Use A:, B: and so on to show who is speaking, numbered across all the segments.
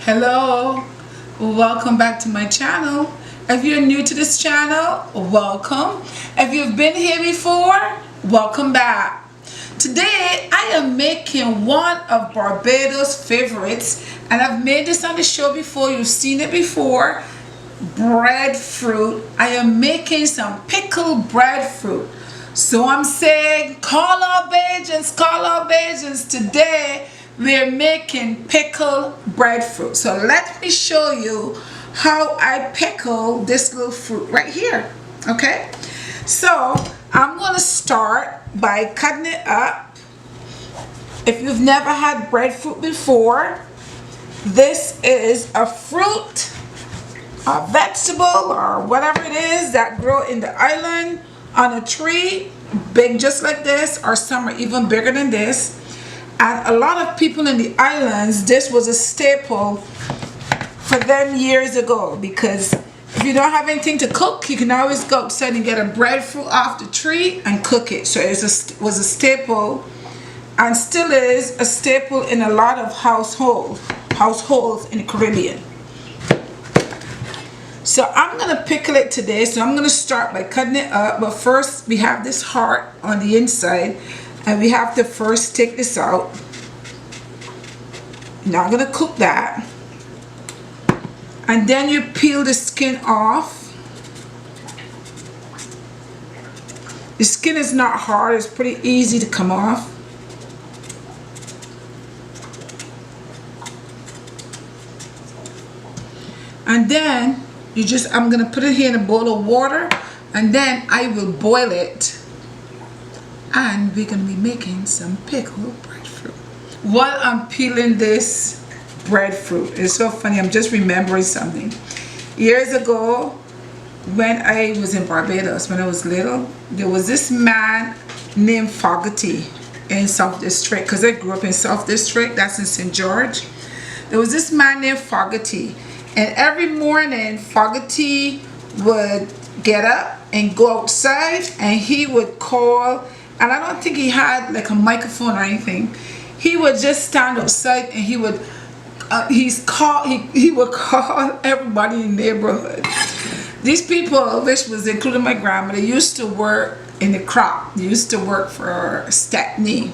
A: Hello, welcome back to my channel. If you're new to this channel, welcome. If you've been here before, welcome back. Today I am making one of Barbados' favorites, and I've made this on the show before. You've seen it before. Breadfruit. I am making some pickled breadfruit. So I'm saying, call our Bajans, call our Bajans. Today we're making pickled breadfruit. So let me show you how I pickle this little fruit right here. Okay, so I'm gonna start by cutting it up. If you've never had breadfruit before, this is a fruit, a vegetable, or whatever it is that grow in the island on a tree, big just like this, or some are even bigger than this. And a lot of people in the islands, this was a staple for them years ago, because if you don't have anything to cook, you can always go outside and get a breadfruit off the tree and cook it. So it was a staple, and still is a staple in a lot of households in the Caribbean. So I'm gonna pickle it today. So I'm gonna start by cutting it up, but first we have this heart on the inside, and we have to first take this out. Now I'm gonna cook that, and then you peel the skin off. The skin is not hard, it's pretty easy to come off. And then I'm gonna put it here in a bowl of water, and then I will boil it, and we're gonna be making some pickled breadfruit. While I'm peeling this breadfruit, it's so funny, I'm just remembering something. Years ago, when I was in Barbados, when I was little, there was this man named Fogarty in South District, because I grew up in South District, that's in St. George. There was this man named Fogarty. And every morning, Fogarty would get up and go outside, and he would call, and I don't think he had like a microphone or anything. He would just stand outside, and he would call everybody in the neighborhood. These people, which was including my grandmother, used to work in the crop. They used to work for Stepney.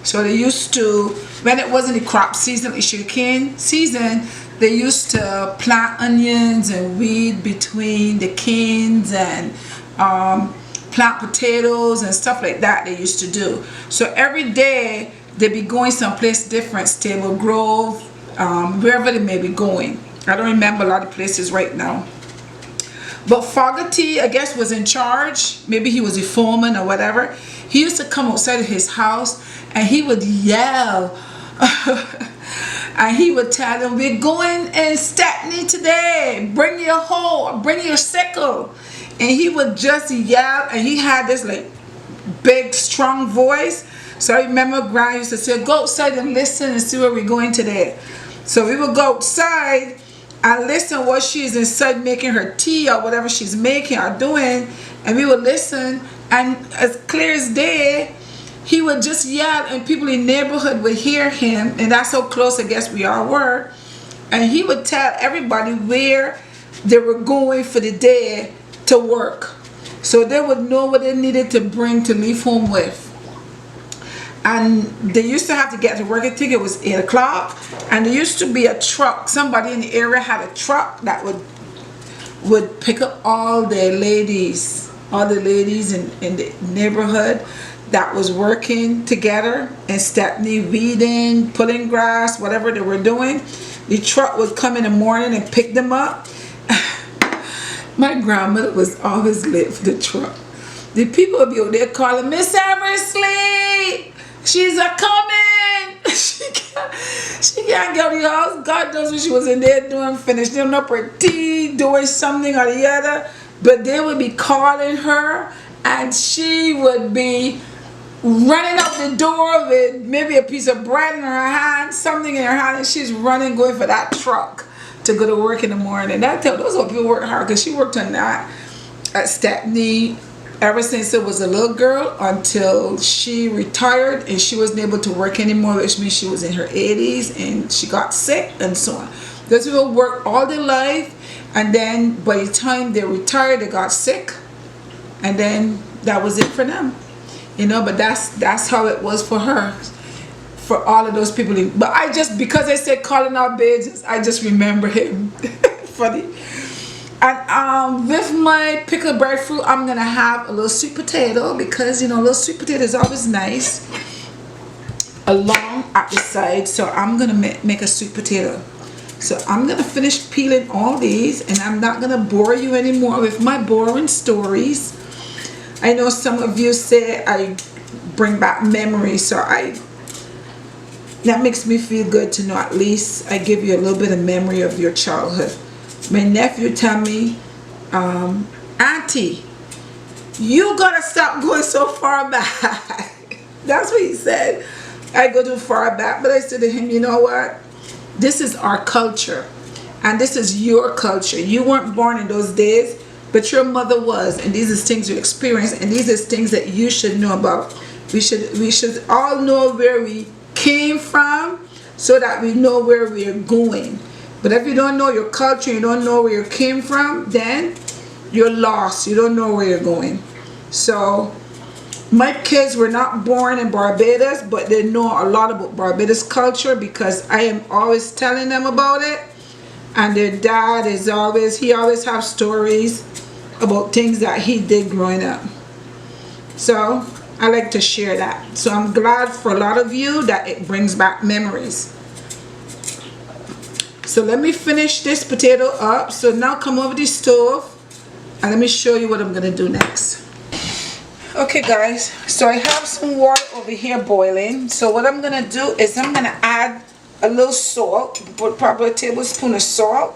A: So they used to, when it wasn't the crop season, the sugarcane season, they used to plant onions and weed between the canes, and plant potatoes and stuff like that they used to do. So every day they'd be going someplace different, Stable Grove, wherever they may be going. I don't remember a lot of places right now. But Fogarty, I guess, was in charge. Maybe he was a foreman or whatever. He used to come outside of his house, and he would yell. And he would tell them, we're going in Stepney today. Bring your hoe, bring your sickle. And he would just yell, and he had this like big, strong voice. So I remember Grandma used to say, go outside and listen and see where we're going today. So we would go outside and listen what she's inside making her tea or whatever she's making or doing. And we would listen, and as clear as day, he would just yell, and people in the neighborhood would hear him, and that's how close I guess we all were. And he would tell everybody where they were going for the day to work, so they would know what they needed to bring to leave home with. And they used to have to get to work. I think it was 8 o'clock, and there used to be a truck. Somebody in the area had a truck that would pick up all the ladies in the neighborhood that was working together in Stepney, weeding, pulling grass, whatever they were doing. The truck would come in the morning and pick them up. My grandmother was always late for the truck. The people would be out there calling, Miss Eversley, she's a coming. she can't get out of the house. God knows what she was in there doing, finishing up her tea, doing something or the other. But they would be calling her, and she would be running out the door with maybe a piece of bread in her hand, something in her hand, and she's running, going for that truck to go to work in the morning. Those are people work hard, because she worked on that at Stepney ever since it was a little girl until she retired, and she wasn't able to work anymore, which means she was in her 80s and she got sick and so on. Those people work all their life, and then by the time they retired, they got sick, and then that was it for them. You know, but that's how it was for her, for all of those people. But I just, because I said calling out Barbados, I just remember him. Funny. And with my pickled breadfruit, I'm gonna have a little sweet potato, because you know, a little sweet potato is always nice along at the side. So I'm gonna make a sweet potato. So I'm gonna finish peeling all these, and I'm not gonna bore you anymore with my boring stories. I know some of you say I bring back memories, so that makes me feel good to know at least I give you a little bit of memory of your childhood. My nephew tell me, Auntie, you gotta stop going so far back. That's what he said. I go too far back. But I said to him, you know what? This is our culture, and this is your culture. You weren't born in those days, but your mother was, and these are things you experienced, and these are things that you should know about. We should all know where we came from, so that we know where we are going. But if you don't know your culture, you don't know where you came from, then you're lost. You don't know where you're going. So my kids were not born in Barbados, but they know a lot about Barbados culture, because I am always telling them about it. And their dad is always have stories about things that he did growing up. So I like to share that. So I'm glad for a lot of you that it brings back memories. So let me finish this potato up. So now come over the stove, and let me show you what I'm gonna do next. Okay guys, so I have some water over here boiling. So what I'm gonna do is I'm gonna add a little salt, probably a tablespoon of salt.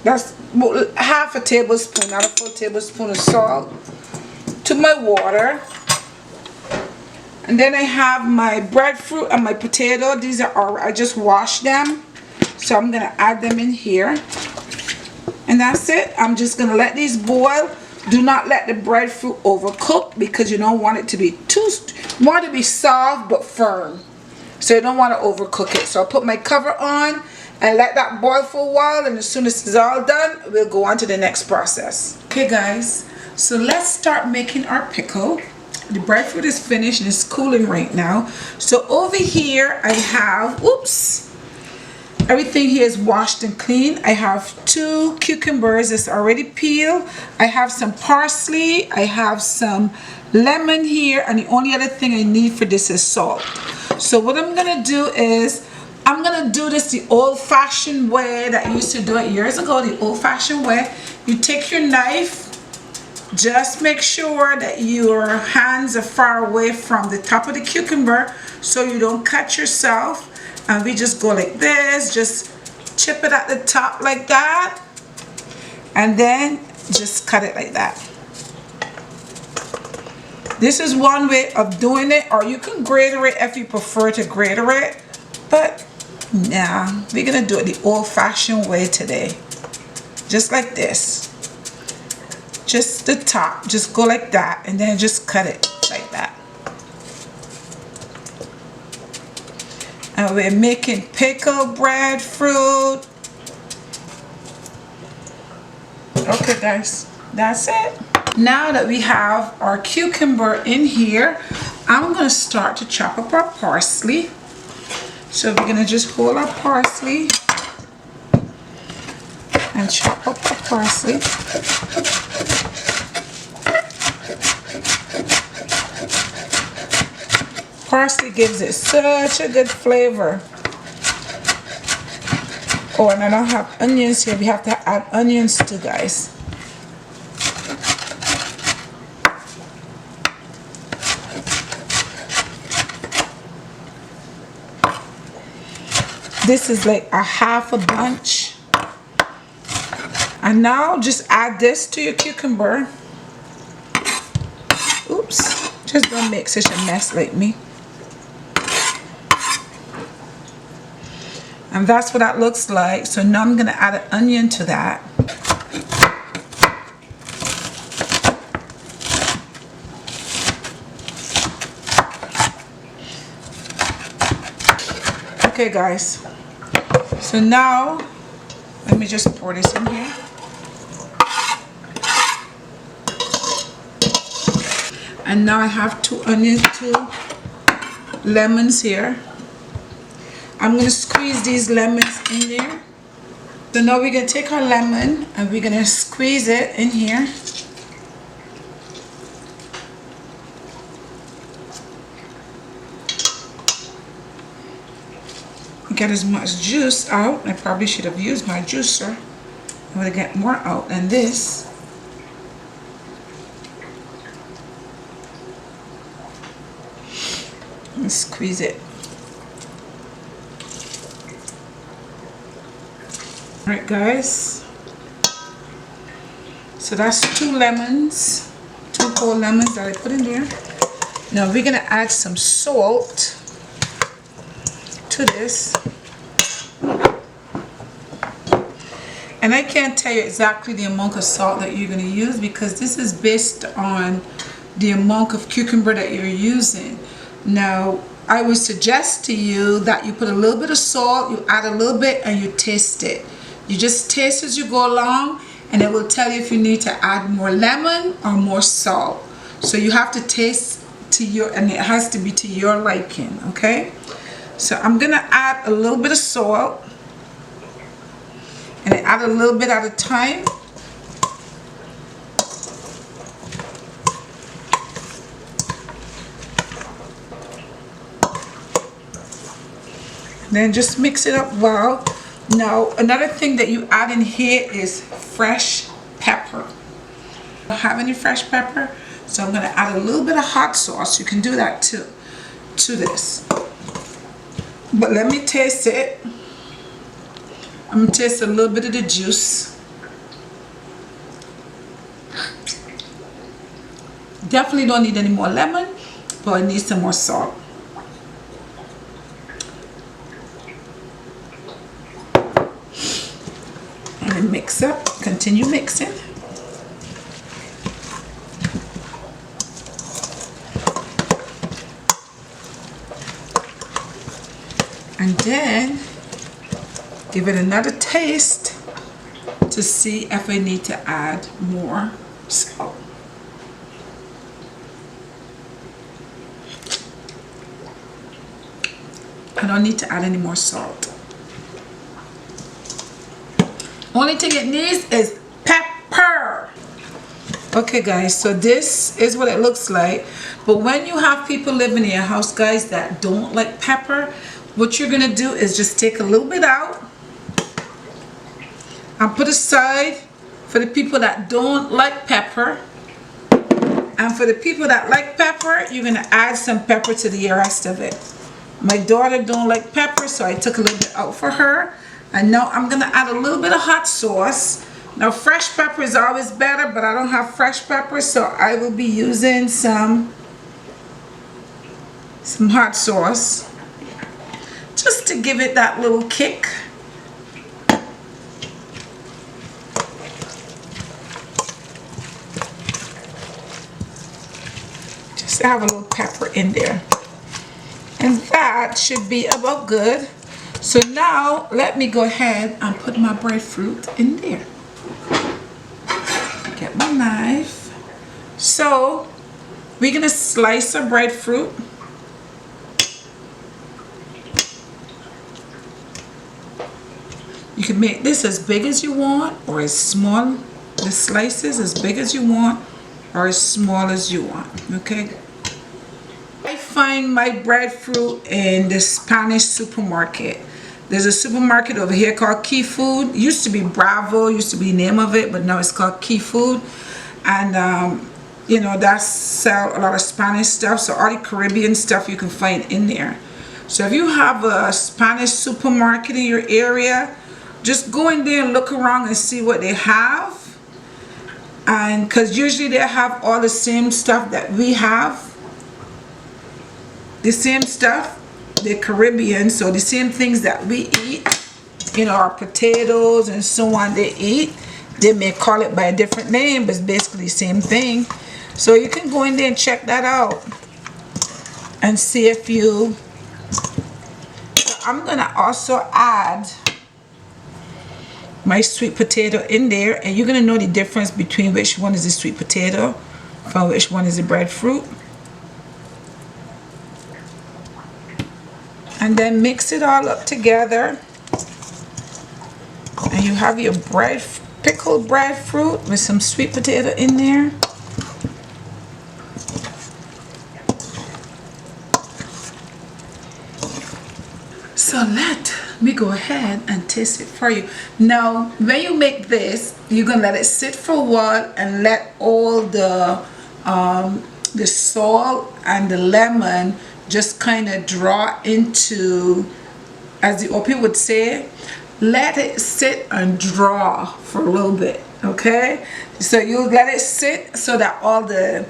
A: That's half a tablespoon, not a full tablespoon of salt, to my water. And then I have my breadfruit and my potato. These are, I just washed them, so I'm gonna add them in here, and that's it. I'm just gonna let these boil. Do not let the breadfruit overcook, because you don't want it to be you want it to be soft but firm, so you don't want to overcook it. So I'll put my cover on and let that boil for a while, and as soon as it's all done, we'll go on to the next process. Okay guys, so let's start making our pickle. The breadfruit is finished and it's cooling right now. So over here I have, everything here is washed and clean. I have 2 cucumbers that's already peeled. I have some parsley. I have some lemon here, and the only other thing I need for this is salt. So what I'm gonna do is, I'm gonna do this the old-fashioned way that I used to do it years ago, the old-fashioned way. You take your knife, just make sure that your hands are far away from the top of the cucumber so you don't cut yourself. And we just go like this, just chip it at the top like that, and then just cut it like that. This is one way of doing it, or you can grater it if you prefer to grater it, but nah, we're gonna do it the old-fashioned way today. Just like this. Just the top, just go like that, and then just cut it like that. And we're making pickled breadfruit. Okay guys, that's it. Now that we have our cucumber in here, I'm gonna start to chop up our parsley. So we're gonna just hold our parsley and chop up our parsley. Parsley gives it such a good flavor. Oh, and I don't have onions here. We have to add onions too, guys. This is like a half a bunch. And now just add this to your cucumber. Oops, just don't make such a mess like me. And that's what that looks like. So now I'm gonna add an onion to that. Okay guys, So now, let me just pour this in here. And now I have 2 onions, 2 lemons here. I'm going to squeeze these lemons in there. So now we're going to take our lemon and we're going to squeeze it in here. Get as much juice out. I probably should have used my juicer. I would get more out than this. And squeeze it. Alright guys, so that's 2 lemons, 2 whole lemons that I put in there. Now we're going to add some salt to this. And I can't tell you exactly the amount of salt that you're going to use because this is based on the amount of cucumber that you're using. Now I would suggest to you that you put a little bit of salt, you add a little bit and you taste it. You just taste as you go along and it will tell you if you need to add more lemon or more salt. So you have to taste to your, and it has to be to your liking, okay? So I'm gonna add a little bit of salt and I add a little bit at a time. And then just mix it up well. Now, another thing that you add in here is fresh pepper. I don't have any fresh pepper, so I'm going to add a little bit of hot sauce. You can do that too, to this. But let me taste it. I'm going to taste a little bit of the juice. Definitely don't need any more lemon, but I need some more salt. And mix up, continue mixing. And then give it another taste to see if I need to add more salt. I don't need to add any more salt. Only thing it needs is pepper. Okay guys, so this is what it looks like. But when you have people living in your house, guys, that don't like pepper, what you're gonna do is just take a little bit out and put aside for the people that don't like pepper. And for the people that like pepper, you're gonna add some pepper to the rest of it. My daughter don't like pepper, so I took a little bit out for her. And now I'm going to add a little bit of hot sauce. Now fresh pepper is always better, but I don't have fresh pepper, so I will be using some hot sauce. Just to give it that little kick. Just to have a little pepper in there. And that should be about good. So now let me go ahead and put my breadfruit in there. Get my knife. So we're gonna slice our breadfruit. You can make this as big as you want or as small. The slices as big as you want or as small as you want. Okay. I find my breadfruit in the Spanish supermarket. There's a supermarket over here called Key Food. It used to be Bravo, used to be the name of it, but now it's called Key Food. And you know, that sell a lot of Spanish stuff, so all the Caribbean stuff you can find in there. So if you have a Spanish supermarket in your area, just go in there and look around and see what they have. And because usually they have all the same stuff that we have. The same stuff, the Caribbean, so the same things that we eat, you know, our potatoes and so on, they eat. They may call it by a different name, but it's basically the same thing. So you can go in there and check that out and see if you... So I'm gonna also add my sweet potato in there, and you're gonna know the difference between which one is the sweet potato from which one is the breadfruit. And then mix it all up together, and you have your pickled breadfruit with some sweet potato in there. So let me go ahead and taste it for you. Now, when you make this, you're gonna let it sit for a while and let all the salt and the lemon just kind of draw into, as the OP would say, let it sit and draw for a little bit. Okay, so you let it sit so that all the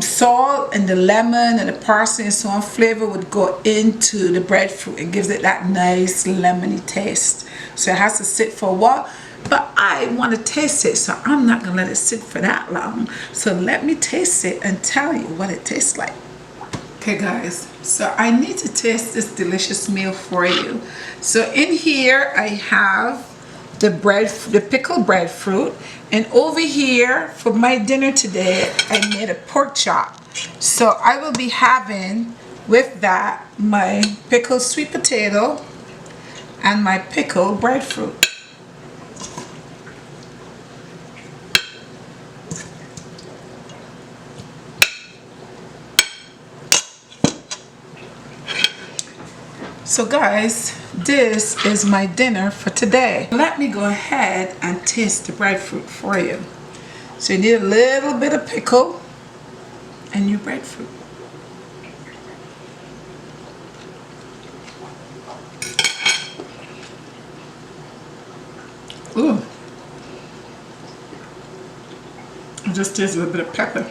A: salt and the lemon and the parsley and so on flavor would go into the breadfruit. It gives it that nice lemony taste. So it has to sit for a while, but I want to taste it, so I'm not gonna let it sit for that long. So let me taste it and tell you what it tastes like. Okay guys, so I need to taste this delicious meal for you. So in here I have the pickled breadfruit, and over here for my dinner today I made a pork chop. So I will be having with that my pickled sweet potato and my pickled breadfruit. So guys, this is my dinner for today. Let me go ahead and taste the breadfruit for you. So you need a little bit of pickle and your breadfruit. Ooh. I just taste a little bit of pepper.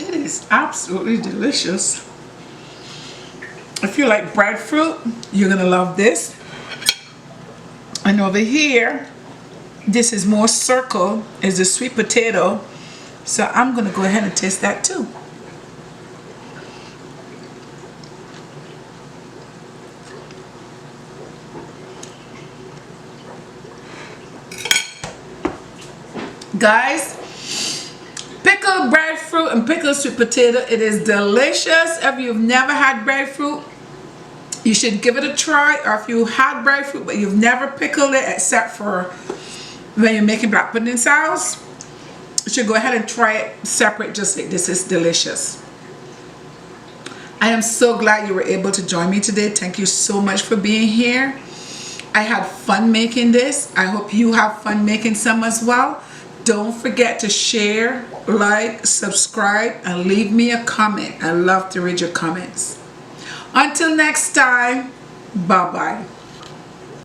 A: It is absolutely delicious. If you like breadfruit, you're gonna love this. And over here, this is more circle, is the sweet potato. So I'm gonna go ahead and taste that too. Guys, pickled breadfruit and pickled sweet potato, it is delicious. If you've never had breadfruit, you should give it a try. Or if you had breadfruit but you've never pickled it except for when you're making black pudding sauce, you should go ahead and try it separate just like this. Is delicious. I am so glad you were able to join me today. Thank you so much for being here. I had fun making this. I hope you have fun making some as well. Don't forget to share, like, subscribe, and leave me a comment. I love to read your comments. Until next time, bye-bye.